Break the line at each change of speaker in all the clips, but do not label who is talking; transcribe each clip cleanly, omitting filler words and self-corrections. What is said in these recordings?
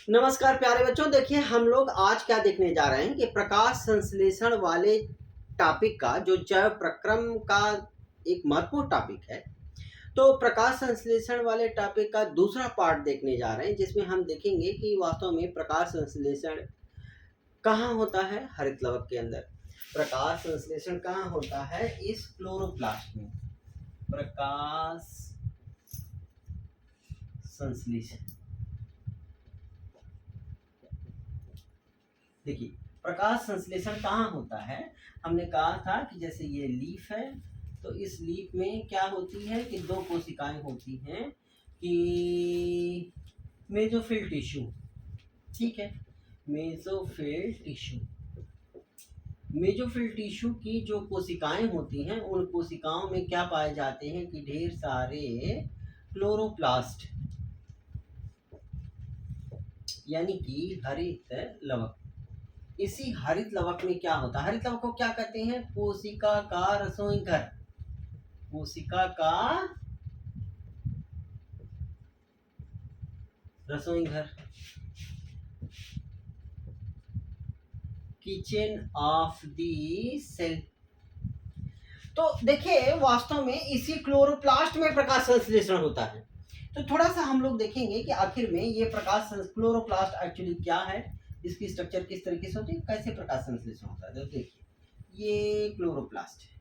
नमस्कार प्यारे बच्चों, देखिए हम लोग आज क्या देखने जा रहे हैं कि प्रकाश संश्लेषण वाले टॉपिक का जो जैव प्रक्रम का एक महत्वपूर्ण टॉपिक है। तो प्रकाश संश्लेषण वाले टॉपिक का दूसरा पार्ट देखने जा रहे हैं, जिसमें हम देखेंगे कि वास्तव में प्रकाश संश्लेषण कहाँ होता है। हरित लवक के अंदर प्रकाश संश्लेषण कहाँ होता है? इस क्लोरोप्लास्ट में प्रकाश संश्लेषण। देखिए, प्रकाश संश्लेषण कहाँ होता है? हमने कहा था कि जैसे ये लीफ है, तो इस लीफ में क्या होती है कि दो कोशिकाएं होती हैं कि मेसोफिल टिश्यू। ठीक है, मेसोफिल टिश्यू। मेसोफिल टिश्यू की जो कोशिकाएं होती हैं, उन कोशिकाओं में क्या पाए जाते हैं कि ढेर सारे क्लोरोप्लास्ट, यानी कि हरित लवक। इसी हरित लवक में क्या होता है? हरित लवक को क्या कहते हैं? कोशिका का रसोई घर। कोशिका का रसोई घर, किचन ऑफ दी सेल। तो देखिए, वास्तव में इसी क्लोरोप्लास्ट में प्रकाश संश्लेषण होता है। तो थोड़ा सा हम लोग देखेंगे कि आखिर में ये प्रकाश क्लोरोप्लास्ट एक्चुअली क्या है, इसकी स्ट्रक्चर किस तरीके से होती है, कैसे प्रकाश संश्लेषण होता है। तो देखिए, ये क्लोरोप्लास्ट है।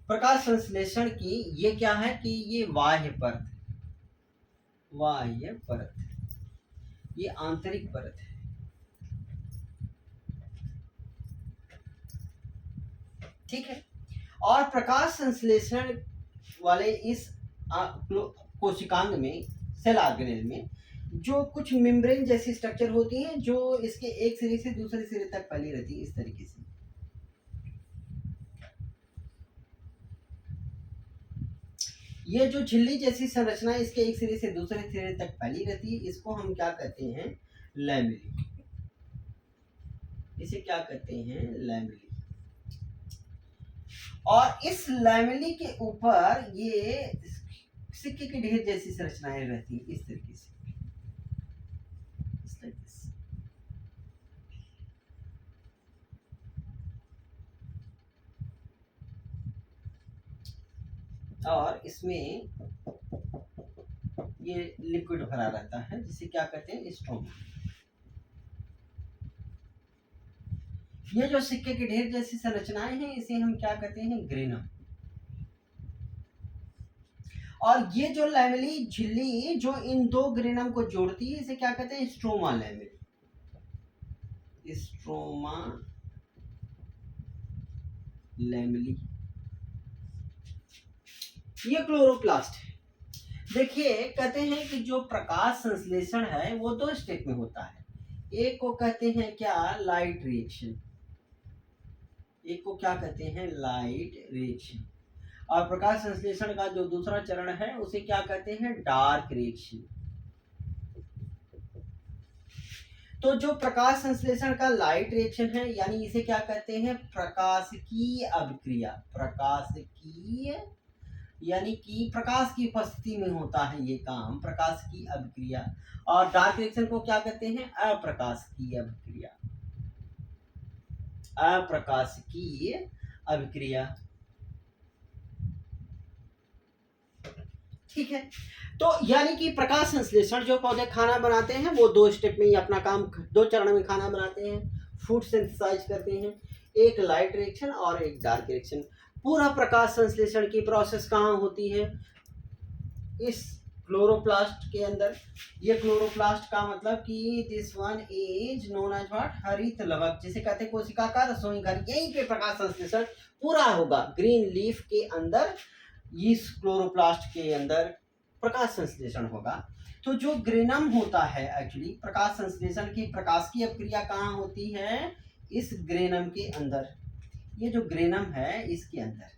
प्रकाश संश्लेषण की ये क्या है कि ये बाह्य परत, बाह्य परत, ये आंतरिक परत है। ठीक है, और प्रकाश संश्लेषण वाले इस कोशिकांग में, सेल ऑर्गेनेल में, जो कुछ मेम्ब्रेन जैसी स्ट्रक्चर होती हैं, जो इसके एक सिरे से दूसरे सिरे तक फैली रहती है, इस तरीके से। ये जो झिल्ली जैसी संरचना इसके एक सिरे से दूसरे सिरे तक फैली रहती है, इसको हम क्या कहते हैं? लैमेली। इसे क्या कहते हैं? लैमेली। और इस लैमेली के ऊपर ये सिक्के के ढेर जैसी संरचनाएं रहती हैं, इस तरीके से, इस तरीके से। और इसमें ये लिक्विड भरा रहता है, जिसे क्या कहते हैं? स्ट्रोमा। ये जो सिक्के के ढेर जैसी संरचनाएं हैं, इसे हम क्या कहते हैं? ग्रेनम। और ये जो लैमेली झिल्ली जो इन दो ग्रेनम को जोड़ती है, इसे क्या कहते हैं? Stroma lamellae. Stroma lamellae. ये क्लोरोप्लास्ट है। देखिए, कहते हैं कि जो प्रकाश संश्लेषण है वो दो स्टेप में होता है। एक को कहते हैं क्या? Light reaction. एक को क्या कहते हैं? Light reaction. और प्रकाश संश्लेषण का जो दूसरा चरण है, उसे क्या कहते हैं? Dark reaction. तो जो प्रकाश संश्लेषण का लाइट रिएक्शन है, यानी इसे क्या कहते हैं? प्रकाशिकीय अभिक्रिया। प्रकाशिकीय, यानी कि प्रकाश की उपस्थिति में होता है ये काम, प्रकाश की अभिक्रिया। और डार्क रिएक्शन को क्या कहते हैं? अप्रकाशिकीय अभिक्रिया। अप्रकाशिकीय अभिक्रिया। ठीक है, तो यानी कि प्रकाश संश्लेषण, जो पौधे खाना बनाते हैं, वो दो स्टेप में ही अपना काम, दो चरण में खाना बनाते हैं, फूड सिंथेसाइज करते हैं। एक लाइट रिएक्शन और एक डार्क रिएक्शन। पूरा प्रकाश संश्लेषण की प्रोसेस कहाँ होती है? इस क्लोरोप्लास्ट के अंदर। ये क्लोरोप्लास्ट का मतलब कि this one is known as what? हरित लवक, जिसे कहते हैं कोशिका का रसोई घर। यहीं पे प्रकाश संश्लेषण पूरा होगा, ग्रीन लीफ के अंदर, इस क्लोरोप्लास्ट के अंदर प्रकाश संश्लेषण होगा। तो जो ग्रेनम होता है, एक्चुअली प्रकाश संश्लेषण की प्रकाश की अभिक्रिया कहाँ होती है? इस ग्रेनम के अंदर। ये जो ग्रेनम है, इसके अंदर,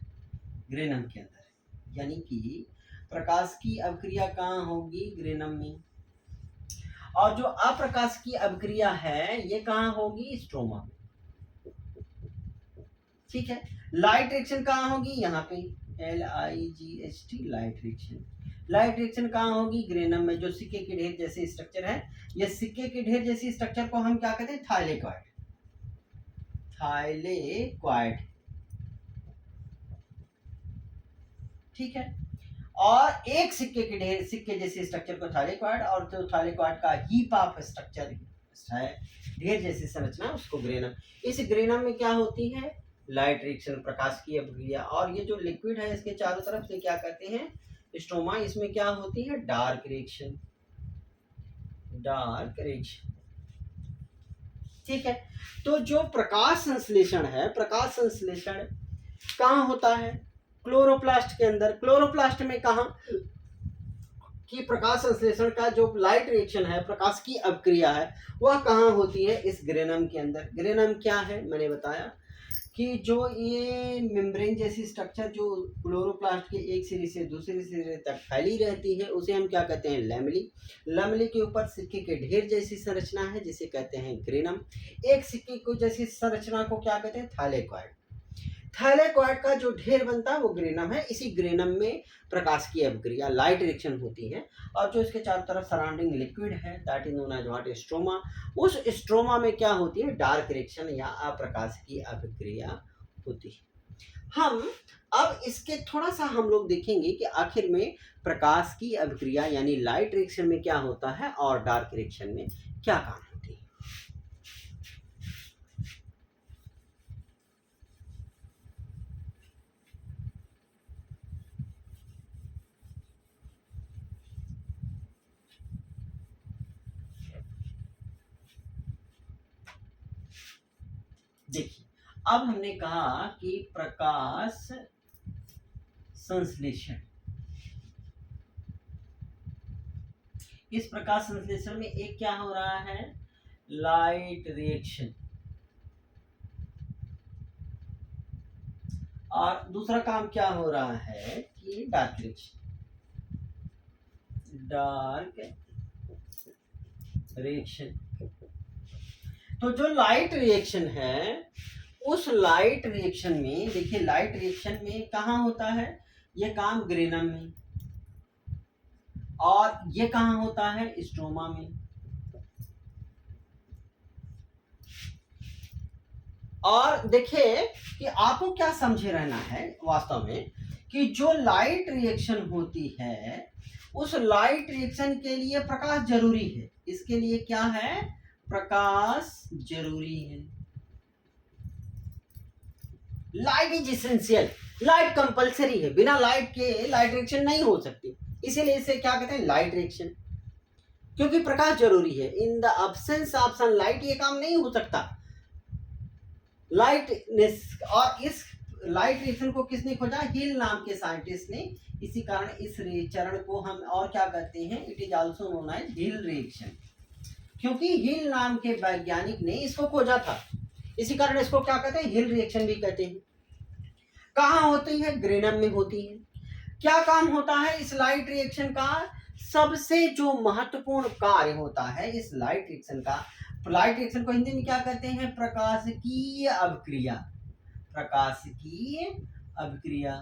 ग्रेनम के अंदर, यानी कि प्रकाश की अभिक्रिया कहाँ होगी? ग्रेनम में। और जो अप्रकाश की अभिक्रिया है, ये कहाँ होगी? स्ट्रोमा में। ठीक है, लाइट रिएक्शन कहाँ होगी? यहाँ पे, LIGHT, light reaction. Light reaction कहाँ होगी? ग्रेनम में। जो सिक्के के ढेर जैसे स्ट्रक्चर है, ये सिक्के के ढेर जैसी स्ट्रक्चर को हम क्या कहते हैं? थाइलेकॉइड। थाइलेकॉइड, ठीक है। और एक सिक्के के ढेर, सिक्के जैसे स्ट्रक्चर को थाइलेकॉइड, और जो थाइलेकॉइड का हीप ऑफ स्ट्रक्चर है, ढेर जैसी संरचना, उसको ग्रेनम। इस ग्रेनम में क्या होती है? लाइट रिएक्शन, प्रकाश की अभिक्रिया। और ये जो लिक्विड है इसके चारों तरफ से क्या कहते हैं? स्ट्रोमा। इसमें क्या होती है? डार्क रिएक्शन, डार्क रिएक्शन, ठीक है। तो जो प्रकाश संश्लेषण है, प्रकाश संश्लेषण कहाँ होता है? क्लोरोप्लास्ट के अंदर। क्लोरोप्लास्ट में कहाँ कि प्रकाश संश्लेषण का जो लाइट रिएक्शन है, प्रकाश की अभिक्रिया है, वह कहाँ होती है? इस ग्रेनम के अंदर। ग्रेनम क्या है? मैंने बताया कि जो ये मेम्ब्रेन जैसी स्ट्रक्चर जो क्लोरोप्लास्ट के एक सिरे से दूसरे सिरे तक फैली रहती है, उसे हम क्या कहते हैं? लैमेली। लैमेली के ऊपर सिक्के के ढेर जैसी संरचना है, जिसे कहते हैं ग्रेनम। एक सिक्के को जैसी संरचना को क्या कहते हैं? थाइलेकॉइड। थाइलेकॉइड का जो ढेर बनता है वो ग्रेनम है। इसी ग्रेनम में प्रकाश की अभिक्रिया, लाइट रिएक्शन होती है। और जो इसके चारों तरफ सराउंडिंग लिक्विड है, that is known as what? Stroma. उस स्ट्रोमा में क्या होती है? डार्क रिएक्शन या अप्रकाश की अभिक्रिया होती है। हम अब इसके थोड़ा सा हम लोग देखेंगे कि आखिर में प्रकाश की अभिक्रिया यानी लाइट रिएक्शन में क्या होता है और डार्क रिएक्शन में क्या काम होती है। देखिए, अब हमने कहा कि प्रकाश संश्लेषण, इस प्रकाश संश्लेषण में एक क्या हो रहा है? Light reaction. और दूसरा काम क्या हो रहा है कि डार्क रिएक्शन, डार्क रिएक्शन। तो जो लाइट रिएक्शन है, उस लाइट रिएक्शन में देखिए, लाइट रिएक्शन में कहाँ होता है? ये काम ग्रेनम में। और ये कहाँ होता है? स्ट्रोमा में। और देखिए कि आपको क्या समझे रहना है वास्तव में कि जो लाइट रिएक्शन होती है, उस लाइट रिएक्शन के लिए प्रकाश जरूरी है। इसके लिए क्या है? प्रकाश जरूरी है। Light is essential, light compulsory है। बिना लाइट के लाइट रिएक्शन नहीं हो सकती, इसीलिए इसे क्या कहते हैं? Light reaction. क्योंकि प्रकाश जरूरी है। In the absence of sunlight ये काम नहीं हो सकता। लाइटनेस, और इस लाइट रिएक्शन को किसने खोजा? हिल नाम के साइंटिस्ट ने। इसी कारण इस चरण को हम और क्या कहते हैं? It is also known as Hill reaction, क्योंकि हिल नाम के वैज्ञानिक ने इसको खोजा था। इसी कारण इसको क्या कहते हैं? हिल रिएक्शन भी कहते हैं। कहाँ होती है? ग्रेनम में होती है। क्या काम होता है इस लाइट रिएक्शन का? सबसे जो महत्वपूर्ण कार्य होता है इस लाइट रिएक्शन का, लाइट रिएक्शन को हिंदी में क्या कहते हैं? प्रकाशिकीय अभिक्रिया। प्रकाशिकीय अभिक्रिया।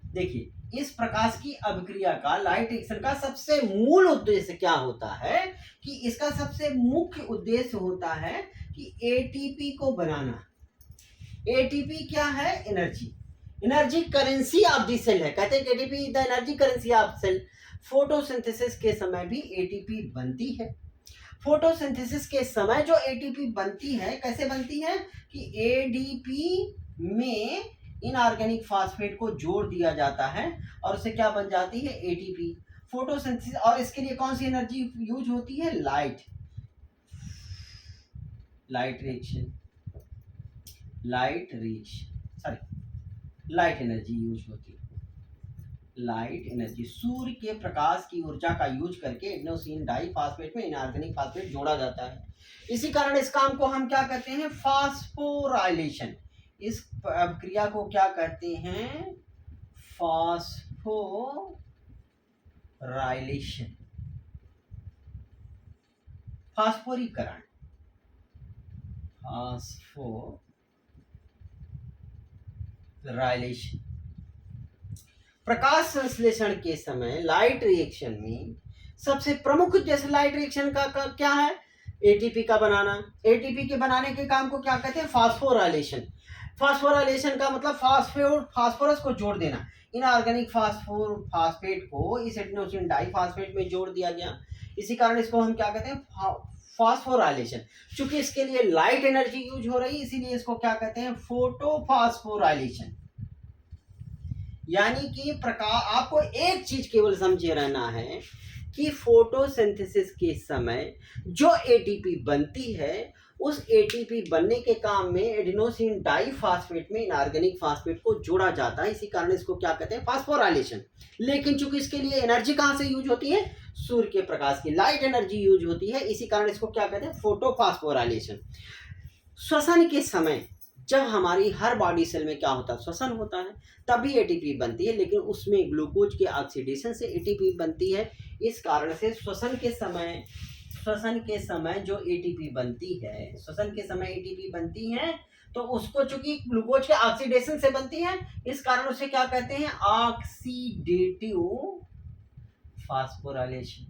देखिए, इस प्रकाश की अभिक्रिया का, लाइट रिएक्शन का सबसे मूल उद्देश्य क्या होता है कि इसका सबसे मुख्य उद्देश्य होता है कि एटीपी को बनाना। एटीपी क्या है? Energy. Energy currency of the cell है। कहते हैं ATP is the energy currency of cell. Photosynthesis के समय भी एटीपी बनती है। फोटोसिंथेसिस के समय जो एटीपी बनती है, कैसे बनती है कि एडीपी में इनऑर्गेनिक फास्फेट को जोड़ दिया जाता है और उससे क्या बन जाती है? एटीपी। फोटोसिंथेसिस। और इसके लिए कौन सी एनर्जी यूज होती है? Light. Light reaction, light reaction, sorry, light energy use होती है। लाइट एनर्जी, सूर्य के प्रकाश की ऊर्जा का यूज करके एडेनोसिन डाइफॉस्फेट में इनऑर्गेनिक फास्फेट जोड़ा जाता है। इसी कारण इस काम को हम क्या कहते हैं? फास्फोराइलेशन। इस प्रक्रिया को क्या कहते हैं? Phosphorylation, फास्फोरीकरण, phosphorylation. प्रकाश संश्लेषण के समय लाइट रिएक्शन में सबसे प्रमुख जैसे लाइट रिएक्शन का क्या है, एटीपी का बनाना। एटीपी के बनाने के काम को क्या कहते हैं, फास्फोराइलेशन। फास्फोराइलेशन का मतलब फास्फोरस को जोड़ देना, इनऑर्गेनिक फास्फेट को इस एडिनोसिन डाइफास्फेट में जोड़ दिया गया, इसी कारण इसको हम क्या कहते हैं, फास्फोराइलेशन। चूंकि इसके लिए लाइट एनर्जी यूज हो रही है इसीलिए इसको क्या कहते हैं, फोटोफास्फोराइलेशन। यानी कि प्रकाश, आपको एक चीज केवल समझे रहना है कि फोटोसिंथेसिस के समय जो एटीपी बनती है उस एटीपी बनने के काम में एडिनोसिन डाइफास्फेट में इनऑर्गेनिक फास्फेट को जोड़ा जाता है, इसी कारण इसको क्या कहते हैं, फास्फोराइलेशन। लेकिन चूंकि इसके लिए एनर्जी कहां से यूज होती है, सूर्य के प्रकाश की लाइट एनर्जी यूज होती है, इसी कारण इसको क्या कहते हैं, फोटोफास्फोराइलेशन। श्वसन के समय जब हमारी हर बॉडी सेल में क्या होता है, श्वसन होता है, तभी एटीपी बनती है, लेकिन उसमें ग्लूकोज के ऑक्सीडेशन से एटीपी बनती है। इस कारण से श्वसन के समय जो एटीपी बनती है, श्वसन के समय एटीपी बनती है, तो उसको चूंकि ग्लूकोज के ऑक्सीडेशन से बनती है, इस कारण उसे क्या कहते हैं, ऑक्सीडेटिव फास्फोराइलेशन।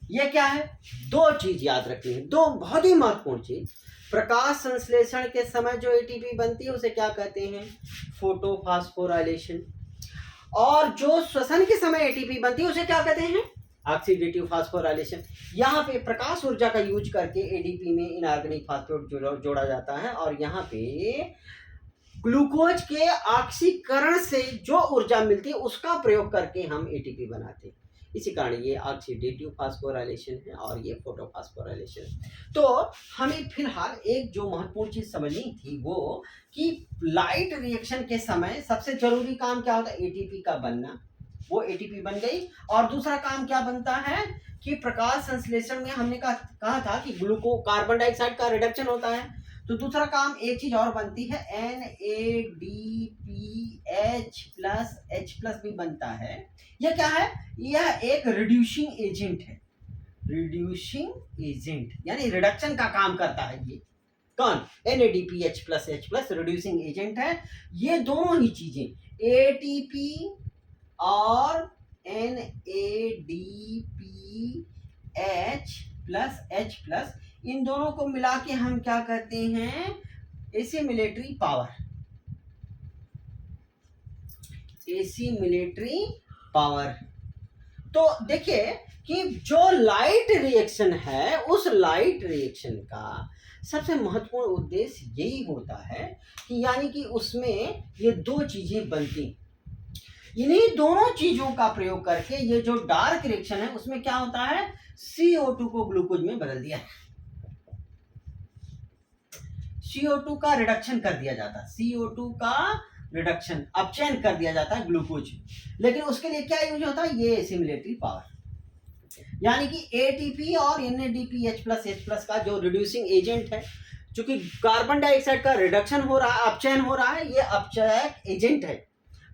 ये क्या है, दो चीज याद रखनी है, दो बहुत ही महत्वपूर्ण चीज। प्रकाश संश्लेषण के समय जो एटीपी बनती है उसे क्या कहते हैं, फोटोफास्फोराइलेशन। और जो श्वसन के समय एटीपी बनती है उसे क्या कहते हैं, ऑक्सीडेटिव फास्फोराइलेशन। यहाँ पे प्रकाश ऊर्जा का यूज करके एडीपी में इनऑर्गेनिक फास्फेट जोड़ा जाता है, और यहाँ पे ग्लूकोज के ऑक्सीकरण से जो ऊर्जा मिलती है उसका प्रयोग करके हम एटीपी बनाते हैं, इसी कारण ये ऑक्सीडेटिव फास्फोराइलेशन है और ये फोटोफास्फोराइलेशन। तो हमें फिलहाल एक जो महत्वपूर्ण चीज समझनी थी वो कि लाइट रिएक्शन के समय सबसे जरूरी काम क्या होता है, एटीपी का बनना, वो एटीपी बन गई। और दूसरा काम क्या बनता है कि प्रकाश संश्लेषण में हमने कहा था कि कार्बन डाइऑक्साइड का रिडक्शन होता है, तो दूसरा काम एक चीज और बनती है, NADPH प्लस H प्लस भी बनता है। यह क्या है, यह एक रिड्यूसिंग एजेंट है, रिड्यूसिंग एजेंट यानी रिडक्शन का काम करता है। ये कौन, NADPH plus H plus reducing agent है। ये दोनों ही चीजें ATP और NADPH प्लस H प्लस, इन दोनों को मिला के हम क्या कहते हैं, एसिमिलेटरी पावर। Assimilatory power. तो देखिए कि जो लाइट रिएक्शन है उस लाइट रिएक्शन का सबसे महत्वपूर्ण उद्देश्य यही होता है कि यानी कि उसमें ये दो चीजें बनती, इन्हीं दोनों चीजों का प्रयोग करके ये जो डार्क रिएक्शन है उसमें क्या होता है, CO2 को ग्लूकोज में बदल दिया, CO2 का रिडक्शन कर दिया जाता है, CO2 का रिडक्शन, अपचयन कर दिया जाता है ग्लूकोज। लेकिन उसके लिए क्या यूज होता है, ये एसिमिलेटरी पावर। यानी कि ATP और NADPH प्लस H प्लस का जो रिड्यूसिंग एजेंट है, चूंकि कार्बन डाइऑक्साइड का रिडक्शन हो रहा है, अपचयन हो रहा है, ये अपचयक एजेंट है,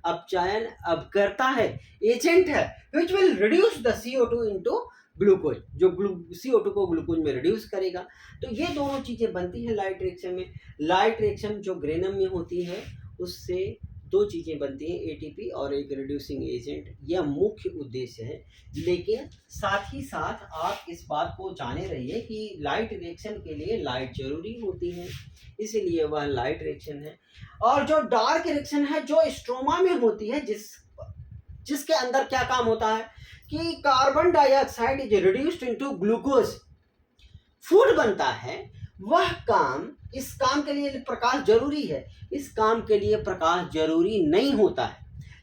अपचयन अब करता है, एजेंट है, which will reduce the CO2 into glucose, जो CO2 को ग्लूकोज में रिड्यूस करेगा। तो ये दोनों चीजें बनती हैं लाइट रिएक्शन में। लाइट रिएक्शन जो ग्रेनम में होती है उससे दो चीजें बनती हैं, ATP और एक रिड्यूसिंग एजेंट, यह मुख्य उद्देश्य है। लेकिन साथ ही साथ आप इस बात को जाने रहिए कि लाइट रिएक्शन के लिए लाइट जरूरी होती है, इसीलिए वह लाइट रिएक्शन है। और जो डार्क रिएक्शन है जो स्ट्रोमा में होती है, जिसके अंदर क्या काम होता है कि carbon dioxide is reduced into glucose, food बनता है, वह काम, इस काम के लिए प्रकाश जरूरी है, इस काम के लिए प्रकाश जरूरी नहीं होता है,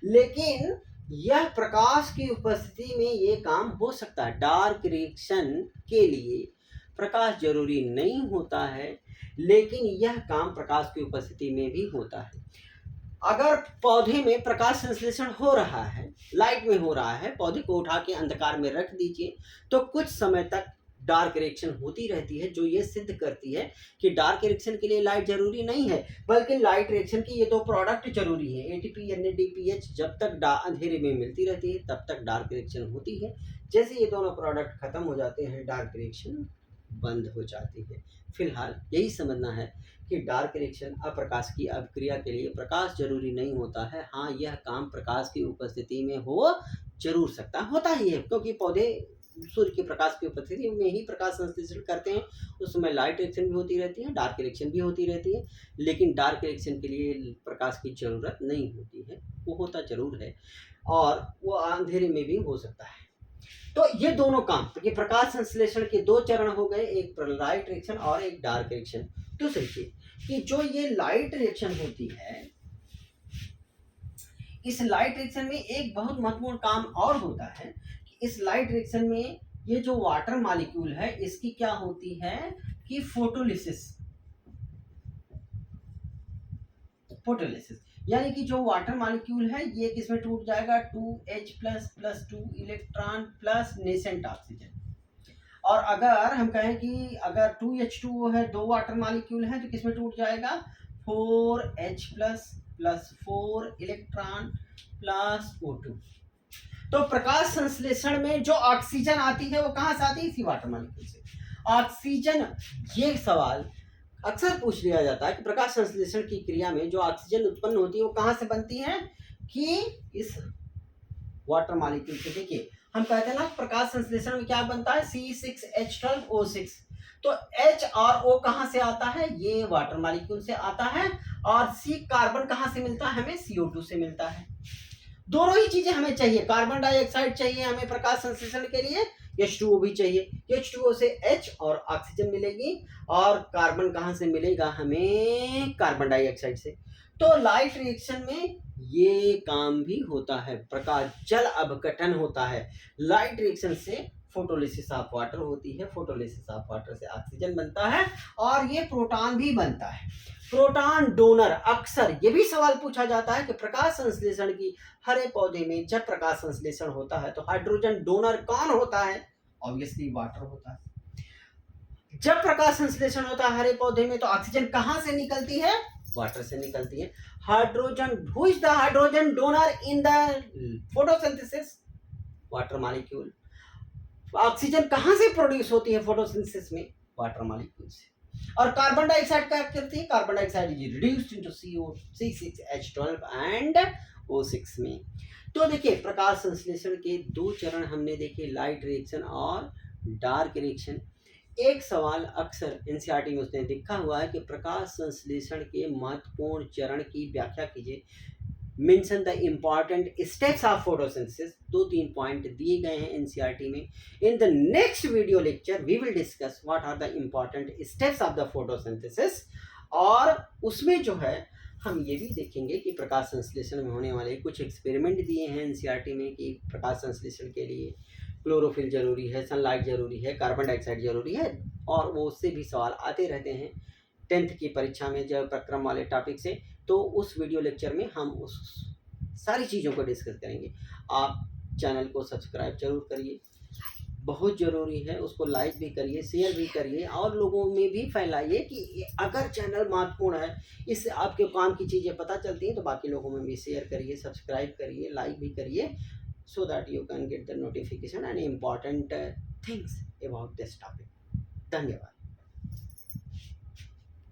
लेकिन यह प्रकाश की उपस्थिति में ये काम हो सकता है। डार्क रिएक्शन के लिए प्रकाश जरूरी नहीं होता है, लेकिन यह काम प्रकाश की उपस्थिति में भी होता है। अगर पौधे में प्रकाश संश्लेषण हो रहा है, लाइट में हो रहा है, पौधे को उठा के अंधकार में रख दीजिए तो कुछ समय तक डार्क रिएक्शन होती रहती है, जो ये सिद्ध करती है कि डार्क रिएक्शन के लिए लाइट जरूरी नहीं है, बल्कि लाइट रिएक्शन की ये दो प्रोडक्ट जरूरी है। ATP NADPH जब तक अंधेरे में मिलती रहती है तब तक डार्क रिएक्शन होती है, जैसे ये दोनों प्रोडक्ट खत्म हो जाते हैं डार्क रिएक्शन बंद हो जाती है। फिलहाल यही समझना है कि डार्क रिएक्शन अप्रकाश की अभिक्रिया के लिए प्रकाश जरूरी नहीं होता है। हाँ, यह काम प्रकाश की उपस्थिति में हो जरूर सकता होता ही है, क्योंकि पौधे सूर्य के प्रकाश की उपस्थिति में ही प्रकाश संश्लेषण करते हैं। उस समय लाइट रिएक्शन भी होती रहती है, डार्क रिएक्शन भी होती रहती है, लेकिन डार्क रिएक्शन के लिए प्रकाश की जरूरत नहीं होती है। वो होता जरूर है और वो अंधेरे में भी हो सकता है। तो ये दोनों काम, क्योंकि प्रकाश संश्लेषण के दो चरण हो गए, एक लाइट रिएक्शन और एक डार्क रिएक्शन। दूसरी चीज कि जो ये लाइट रिएक्शन होती है, इस लाइट रिएक्शन में एक बहुत महत्वपूर्ण काम और होता है कि इस लाइट रिएक्शन में ये जो वाटर मॉलिक्यूल है, इसकी क्या होती है कि फोटोलिसिस यानी कि जो वाटर मॉलिक्यूल है ये किसमें टूट जाएगा, 2H plus 2 electron plus nascent oxygen. और अगर हम कहें कि अगर 2H2O है, दो वाटर मॉलिक्यूल है, तो किसमें टूट जाएगा, 4H plus 4 electron plus O2। तो प्रकाश संश्लेषण में जो ऑक्सीजन आती है वो कहां से आती है, इसी वाटर मॉलिक्यूल से। ऑक्सीजन, ये सवाल अक्सर पूछ लिया जाता है कि प्रकाश संश्लेषण की क्रिया में जो ऑक्सीजन उत्पन्न होती है वो कहां से बनती है, कि इस वाटर मॉलिक्यूल से। देखिए हम कहते हैं ना प्रकाश संश्लेषण में क्या बनता है, C6H12O6। तो H और O कहां से आता है, ये वाटर मॉलिक्यूल से आता है। और C कार्बन कहां से मिलता है, हमें CO2 से मिलता है। दोनों ही चीजें हमें चाहिए, कार्बन डाइऑक्साइड चाहिए हमें प्रकाश संश्लेषण के लिए, H2O भी चाहिए। H2O से H और ऑक्सीजन मिलेगी, और कार्बन कहां से मिलेगा, हमें कार्बन डाइऑक्साइड से। तो लाइट रिएक्शन में ये काम भी होता है, प्रकाश जल अपघटन होता है। लाइट रिएक्शन से फोटोलिसिस ऑफ वाटर होती है, फोटोलिसिस ऑफ वाटर से ऑक्सीजन बनता है, और ये प्रोटॉन भी बनता है। प्रोटॉन डोनर, अक्सर ये भी सवाल पूछा जाता है कि प्रकाश संश्लेषण की हरे पौधे में जब प्रकाश संश्लेषण होता है तो हाइड्रोजन डोनर कौन होता है, ऑब्वियसली वाटर होता है। जब प्रकाश संश्लेषण होता है हरे पौधे में तो ऑक्सीजन कहां से निकलती है, वाटर से निकलती है। Hydrogen, who is the hydrogen donor in the photosynthesis, water molecule. Oxygen कहां से प्रोड्यूस होती है फोटोसिंथेसिस में, वाटर मॉलिक्यूल से। और कार्बन डाइऑक्साइड क्या करती है, carbon dioxide is reduced into C6H12 and O6 में। तो देखिए प्रकाश संश्लेषण के दो चरण हमने देखे, लाइट रिएक्शन और डार्क रिएक्शन। एक सवाल अक्सर एनसीईआरटी में उसने लिखा हुआ है कि प्रकाश संश्लेषण के महत्वपूर्ण चरण की व्याख्या कीजिए, mention the important steps of photosynthesis. 2-3 point दिए गए हैं एनसीईआरटी में। In the next video lecture we will discuss what are the important steps of the photosynthesis, और उसमें जो है हम ये भी देखेंगे कि प्रकाश संश्लेषण में होने वाले कुछ एक्सपेरिमेंट दिए हैं एनसीईआरटी में कि प्रकाश संश्लेषण के लिए क्लोरोफिल जरूरी है, सनलाइट जरूरी है, कार्बन डाइऑक्साइड जरूरी है, और वो उससे भी सवाल आते रहते हैं 10th की परीक्षा में जब प्रक्रम वाले टॉपिक से। तो उस वीडियो लेक्चर में हम उस सारी चीज़ों को डिस्कस करेंगे। आप चैनल को सब्सक्राइब जरूर करिए, बहुत ज़रूरी है, उसको लाइक भी करिए, शेयर भी करिए, और लोगों में भी फैलाइए कि अगर चैनल महत्वपूर्ण है, इससे आपके काम की चीज़ें पता चलती हैं, तो बाकी लोगों में भी शेयर करिए, सब्सक्राइब करिए, लाइक भी करिए, so that you can get the notification and important things about this topic. धन्यवाद।